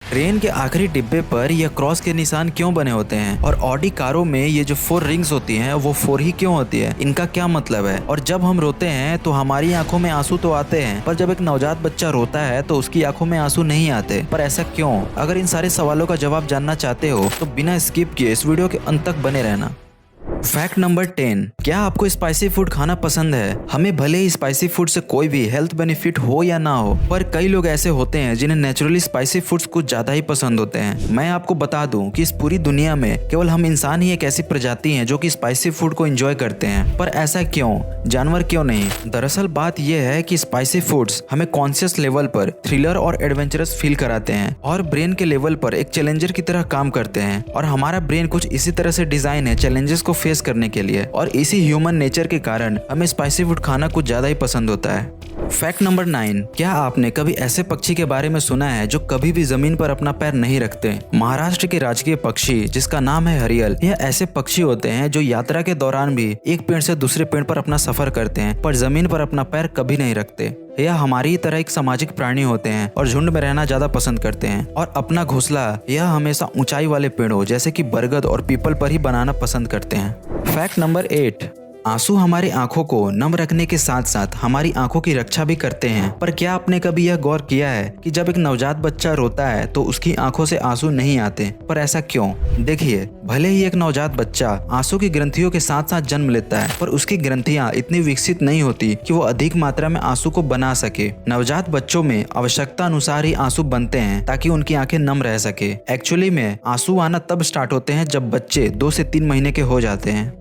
Train के आखिरी डिब्बे पर यह क्रॉस के निशान क्यों बने होते हैं और ऑडी कारों में ये जो 4 रिंग्स होती हैं वो 4 ही क्यों होती है, इनका क्या मतलब है। और जब हम रोते हैं तो हमारी आंखों में आंसू तो आते हैं, पर जब एक नवजात बच्चा रोता है तो उसकी आंखों में आंसू नहीं आते, पर ऐसा क्यों। अगर इन सारे सवालों का जवाब जानना चाहते हो तो बिना स्किप किए इस वीडियो के अंत तक बने रहना। फैक्ट नंबर 10, क्या आपको स्पाइसी फूड खाना पसंद है। हमें भले ही स्पाइसी फूड से कोई भी हेल्थ बेनिफिट हो या ना हो, पर कई लोग ऐसे होते हैं जिन्हें नेचुरली स्पाइसी फूड्स कुछ ज्यादा ही पसंद होते हैं। मैं आपको बता दूं कि इस पूरी दुनिया में केवल हम इंसान ही एक ऐसी प्रजाति हैं जो कि स्पाइसी फूड को एंजॉय करते हैं, पर ऐसा क्यों, जानवर क्यों नहीं। दरअसल बात यह है कि स्पाइसी फूड्स हमें कॉन्शियस लेवल पर थ्रिलर और एडवेंचरस फील कराते हैं और ब्रेन के लेवल पर एक चैलेंजर की तरह काम करते हैं। और हमारा ब्रेन कुछ इसी तरह से डिजाइन है चैलेंजेस को फेस करने के लिए, और इसी ह्यूमन नेचर के कारण हमें स्पाइसी फूड खाना कुछ ज्यादा ही पसंद होता है। फैक्ट नंबर 9, क्या आपने कभी ऐसे पक्षी के बारे में सुना है जो कभी भी जमीन पर अपना पैर नहीं रखते। महाराष्ट्र के राजकीय पक्षी जिसका नाम है हरियल, यह ऐसे पक्षी होते हैं जो यात्रा के दौरान भी एक पेड़ से दूसरे पेड़ पर अपना सफर करते हैं, पर जमीन पर अपना पैर कभी नहीं रखते। यह हमारी तरह एक सामाजिक प्राणी होते हैं और झुंड में रहना ज्यादा पसंद करते हैं, और अपना घोंसला यह हमेशा ऊंचाई वाले पेड़ों जैसे कि बरगद और पीपल पर ही बनाना पसंद करते हैं। फैक्ट नंबर 8, आंसू हमारी आंखों को नम रखने के साथ साथ हमारी आंखों की रक्षा भी करते हैं, पर क्या आपने कभी यह गौर किया है कि जब एक नवजात बच्चा रोता है तो उसकी आंखों से आंसू नहीं आते, पर ऐसा क्यों। देखिए, भले ही एक नवजात बच्चा आंसू की ग्रंथियों के साथ साथ जन्म लेता है, पर उसकी ग्रंथियां इतनी विकसित नहीं होती कि वो अधिक मात्रा में आंसू को बना सके। नवजात बच्चों में आवश्यकता अनुसार ही आंसू बनते हैं ताकि उनकी आंखें नम रह सके। एक्चुअली में आंसू आना तब स्टार्ट होते हैं जब बच्चे 2 से 3 महीने के हो जाते हैं।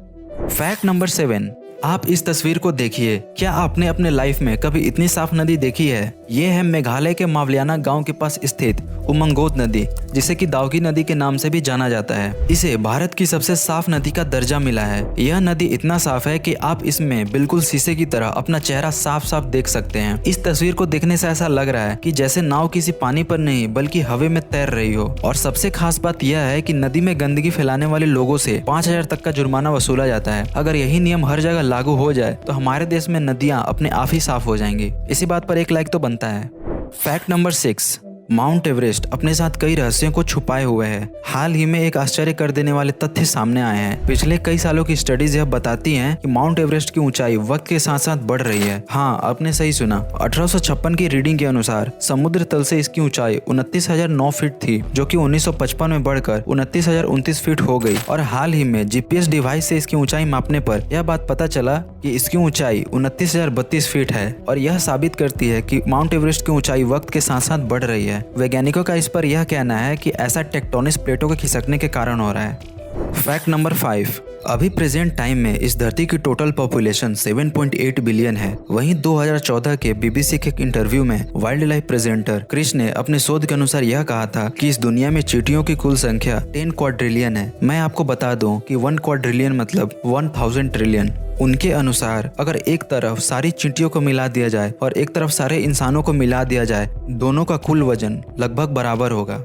फैक्ट नंबर 7, आप इस तस्वीर को देखिए। क्या आपने अपने लाइफ में कभी इतनी साफ नदी देखी है। ये है मेघालय के मावलियाना गांव के पास स्थित उमंगोत नदी, जिसे कि दाउकी नदी के नाम से भी जाना जाता है। इसे भारत की सबसे साफ नदी का दर्जा मिला है। यह नदी इतना साफ है कि आप इसमें बिल्कुल शीशे की तरह अपना चेहरा साफ साफ देख सकते हैं। इस तस्वीर को देखने से ऐसा लग रहा है कि जैसे नाव किसी पानी पर नहीं बल्कि हवा में तैर रही हो। और सबसे खास बात यह है कि नदी में गंदगी फैलाने वाले लोगों से 5000 तक का जुर्माना वसूला जाता है। अगर यही नियम हर जगह लागू हो जाए तो हमारे देश में नदियां अपने आप ही साफ हो जाएंगी। इसी बात पर एक लाइक तो बनता है। फैक्ट नंबर 6, माउंट एवरेस्ट अपने साथ कई रहस्यों को छुपाए हुए है। हाल ही में एक आश्चर्य कर देने वाले तथ्य सामने आए हैं। पिछले कई सालों की स्टडीज यह बताती हैं कि माउंट एवरेस्ट की ऊंचाई वक्त के साथ साथ बढ़ रही है। हाँ, आपने सही सुना। 1856 की रीडिंग के अनुसार समुद्र तल से इसकी ऊंचाई 29,009 फीट थी, जो कि 1955 में बढ़कर 29,029 फीट हो गई। और हाल ही में GPS डिवाइस से इसकी ऊंचाई मापने पर यह बात पता चला कि इसकी ऊंचाई 29,032 फीट है। और यह साबित करती है कि माउंट एवरेस्ट की ऊंचाई वक्त के साथ साथ बढ़ रही है। वैज्ञानिकों का इस पर यह कहना है कि ऐसा टेक्टोनिक प्लेटों के खिसकने के कारण हो रहा है। फैक्ट नंबर 5, अभी प्रेजेंट टाइम में इस धरती की टोटल पॉपुलेशन 7.8 बिलियन है। वहीं 2014 के BBC के एक इंटरव्यू में वाइल्ड लाइफ प्रेजेंटर क्रिश ने अपने शोध के अनुसार यह कहा था कि इस दुनिया में चींटियों की कुल संख्या 10 क्वाड्रिलियन है। मैं आपको बता दूं कि 1 क्वाड्रिलियन मतलब 1000 ट्रिलियन। उनके अनुसार अगर एक तरफ सारी चींटियों को मिला दिया जाए और एक तरफ सारे इंसानों को मिला दिया जाए, दोनों का कुल वजन लगभग बराबर होगा।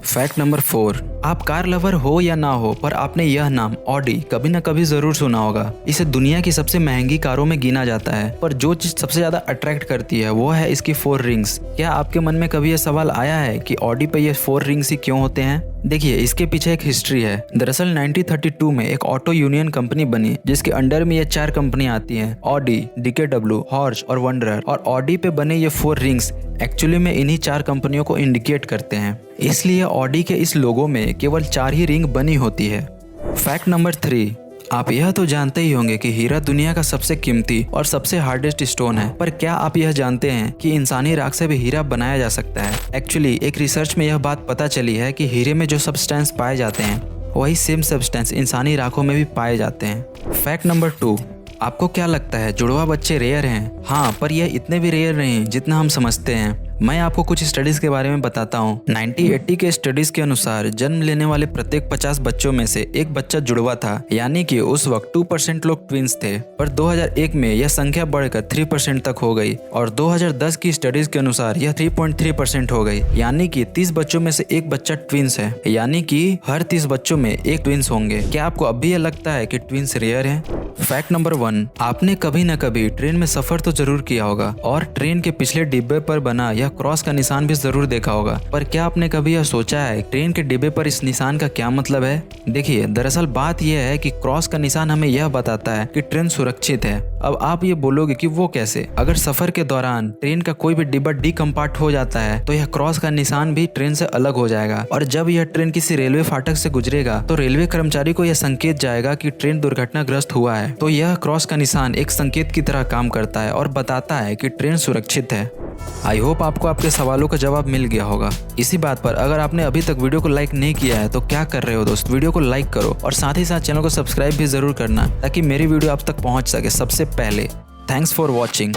फैक्ट नंबर 4, आप कार लवर हो या ना हो, पर आपने यह नाम ऑडी कभी न कभी जरूर सुना होगा। इसे दुनिया की सबसे महंगी कारों में गिना जाता है, पर जो चीज सबसे ज्यादा अट्रैक्ट करती है वो है इसकी 4 रिंग्स। क्या आपके मन में कभी यह सवाल आया है कि ऑडी पे ये 4 रिंग्स ही क्यों होते हैं। देखिए, इसके पीछे एक हिस्ट्री है। दरअसल 1932 में एक ऑटो यूनियन कंपनी बनी जिसके अंडर में ये 4 कंपनियां आती हैं, ऑडी, DKW, हॉर्च और वंडरर। और ऑडी पे बने ये 4 रिंग्स एक्चुअली में इन्हीं 4 कंपनियों को इंडिकेट करते हैं, इसलिए ऑडी के इस लोगो में केवल 4 ही रिंग बनी होती है। फैक्ट नंबर 3, आप यह तो जानते ही होंगे कि हीरा दुनिया का सबसे कीमती और सबसे हार्डेस्ट स्टोन है, पर क्या आप यह जानते हैं कि इंसानी राख से भी हीरा बनाया जा सकता है। एक्चुअली एक रिसर्च में यह बात पता चली है कि हीरे में जो सब्सटेंस पाए जाते हैं वही सेम सब्सटेंस इंसानी राखों में भी पाए जाते हैं। फैक्ट नंबर 2, आपको क्या लगता है जुड़वा बच्चे रेयर हैं। हाँ, पर यह इतने भी रेयर नहीं जितना हम समझते हैं। मैं आपको कुछ स्टडीज के बारे में बताता हूँ। 1980 के स्टडीज के अनुसार जन्म लेने वाले प्रत्येक 50 बच्चों में से एक बच्चा जुड़वा था, यानी कि उस वक्त 2% लोग ट्विंस थे। पर 2001 में यह संख्या बढ़कर 3% तक हो गई और 2010 की स्टडीज के अनुसार यह 3.3% हो गई, यानी कि 30 बच्चों में से एक बच्चा ट्विंस है, यानी कि हर 30 बच्चों में एक ट्विंस होंगे। क्या आपको अब भी यह लगता है कि ट्विंस रेयर हैं? फैक्ट नंबर 1, आपने कभी न कभी ट्रेन में सफर तो जरूर किया होगा और ट्रेन के पिछले डिब्बे पर बना यह क्रॉस का निशान भी जरूर देखा होगा, पर क्या आपने कभी यह सोचा है ट्रेन के डिब्बे पर इस निशान का क्या मतलब है? देखिए, दरअसल बात यह है कि क्रॉस का निशान हमें यह बताता है कि ट्रेन सुरक्षित है। अब आप ये बोलोगे कि वो कैसे? अगर सफर के दौरान ट्रेन का कोई भी डिब्बा डीकम्पार्ट हो जाता है तो यह क्रॉस का निशान भी ट्रेन से अलग हो जाएगा, और जब यह ट्रेन किसी रेलवे फाटक से गुजरेगा तो रेलवे कर्मचारी को यह संकेत जाएगा कि ट्रेन दुर्घटनाग्रस्त हुआ है। तो यह क्रॉस का निशान एक संकेत की तरह काम करता है और बताता है कि ट्रेन सुरक्षित है। आई होप आपको आपके सवालों का जवाब मिल गया होगा। इसी बात पर अगर आपने अभी तक वीडियो को लाइक नहीं किया है तो क्या कर रहे हो दोस्त, वीडियो को लाइक करो और साथ ही साथ चैनल को सब्सक्राइब भी जरूर करना ताकि मेरी वीडियो आप तक पहुंच सके सबसे पहले। Thanks for watching.